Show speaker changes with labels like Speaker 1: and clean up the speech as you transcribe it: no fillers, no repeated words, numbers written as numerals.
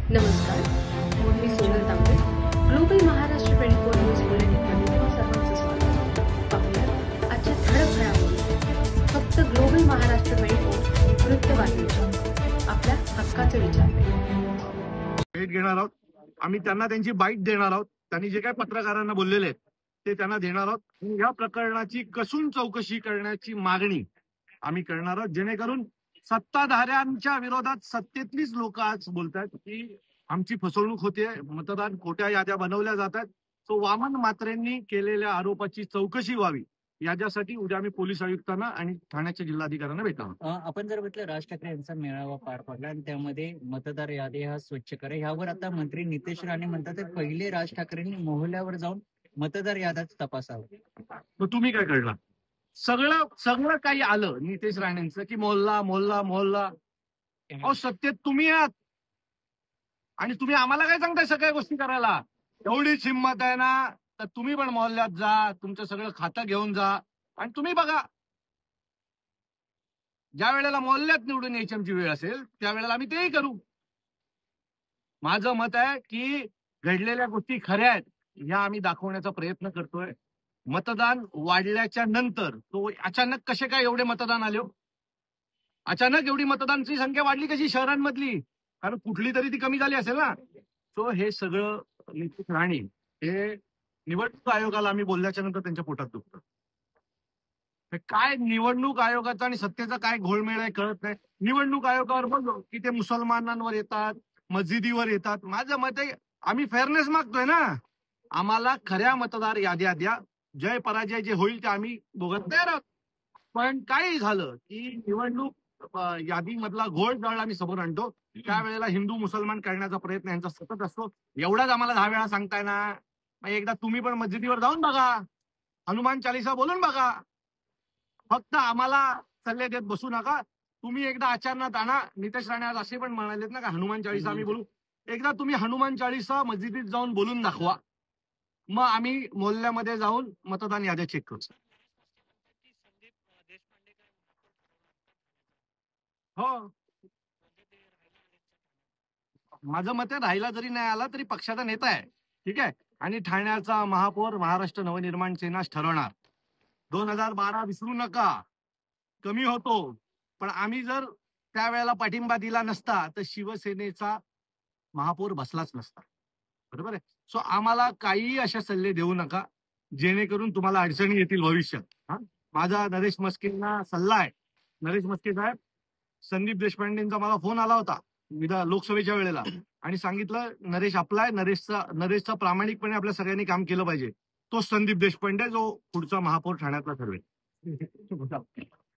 Speaker 1: नमस्कार, मी सोनल तांबे. Global Maharashtra 24 news बुलेटिनमध्ये तुम्हा सर्वांचं स्वागत. पाहूया आजच्या ठळक घडामोडी. फक्त ग्लोबल महाराष्ट्र 24 वृत्तवाहिनीच्या आपल्या हक्काचे विचार
Speaker 2: भेट घेणार आहोत. आम्ही त्यांना त्यांची बाईट देणार आहोत. त्यांनी जे काही पत्रकारांना बोललेले आहेत ते त्यांना देणार आहोत. या प्रकरणाची कसून चौकशी करण्याची मागणी आम्ही करणार आहोत, जेणेकरून सत्ताधाऱ्यांच्या विरोधात सत्तेतलीच लोक आज बोलतात की आमची फसवणूक होते, मतदान खोट्या याद्या बनवल्या जातात. तो वामन म्हात्रेंनी केलेल्या आरोपाची चौकशी व्हावी याच्यासाठी उद्या आम्ही पोलीस आयुक्तांना आणि ठाण्याच्या जिल्हाधिकाऱ्यांना भेटणार.
Speaker 3: आपण जर म्हटलं राज ठाकरे यांचा मेळावा पार पडला आणि त्यामध्ये मतदार यादी हा स्वच्छ करा, ह्यावर आता मंत्री नितेश राणे म्हणतात पहिले राज ठाकरेंनी मोहल्ल्यावर जाऊन मतदार याद्याच तपासावं.
Speaker 2: मग तुम्ही काय करणार? सगळं काही आलं नितेश राणेंचं की मोहल्ला मोहल्ला मोहल्ला. अहो, सत्तेत तुम्ही आहात आणि तुम्ही आम्हाला काय सांगताय सगळ्या गोष्टी करायला? एवढीच हिंमत आहे ना, तर तुम्ही पण मोहल्ल्यात जा, तुमचं सगळं खातं घेऊन जा आणि तुम्ही बघा. ज्या वेळेला मोहल्ल्यात निवडून यायची आमची वेळ असेल त्यावेळेला आम्ही तेही करू. माझं मत आहे की घडलेल्या गोष्टी खऱ्या आहेत ह्या आम्ही दाखवण्याचा प्रयत्न करतोय. मतदान वाढल्याच्या नंतर तो अचानक कसे काय एवढे मतदान आले? अचानक एवढी मतदानाची संख्या वाढली कशी शहरांमधली? कारण कुठली तरी ती कमी झाली असेल ना. सो हे सगळं नितेश राणे हे निवडणूक आयोगाला आम्ही बोलल्याच्या नंतर त्यांच्या पोटात दुखतं. काय निवडणूक आयोगाचा आणि सत्तेचा काय घोळमेळ आहे कळत नाही. निवडणूक आयोगावर बोललो की ते मुसलमानांवर येतात, मस्जिदीवर येतात. माझं मत आहे आम्ही फेअरनेस मागतोय ना. आम्हाला खऱ्या मतदार याद्या द्या. जय पराजय जे होईल ते आम्ही बघत तयार आहोत. पण काय झालं की निवडणूक यादीमधला घोळ जाळ आम्ही समोर आणतो त्यावेळेला हिंदू मुसलमान करण्याचा प्रयत्न यांचा सतत असतो. एवढाच आम्हाला 10 वेळा सांगताय ना. मग एकदा तुम्ही पण मस्जिदीवर जाऊन बघा, हनुमान चालीसा बोलून बघा. फक्त आम्हाला सल्ले देत बसू नका. तुम्ही एकदा आचरणात आणा. नितेश राणे आज असे पण म्हणालेत ना का हनुमान चालीसा आम्ही बोलू. एकदा तुम्ही हनुमान चालीसा मस्जिदीत जाऊन बोलून दाखवा, मग आम्ही मोहल्ल्यामध्ये जाऊन मतदान याद्या चेक करू. हो, माझं मत आहे राहिला जरी नाही आला तरी पक्षाचा नेता आहे, ठीक आहे. आणि ठाण्याचा महापौर महाराष्ट्र नवनिर्माण सेनाच ठरवणार. 2012 विसरू नका. कमी होतो पण आम्ही जर त्यावेळेला पाठिंबा दिला नसता तर शिवसेनेचा महापौर बसलाच नसता. बरोबर आहे. सो आम्हाला काही अशा सल्ले देऊ नका जेणेकरून तुम्हाला अडचणी येतील भविष्यात. हा, माझा नरेश मस्केंना सल्ला आहे. नरेश मस्के साहेब, संदीप देशपांडेंचा मला फोन आला होता लोकसभेच्या वेळेला आणि सांगितलं नरेश आपला आहे, नरेशचा प्रामाणिकपणे आपल्या सगळ्यांनी काम केलं पाहिजे. तो संदीप देशपांडे जो पुढचा महापौर ठाण्यातला ठरवेल.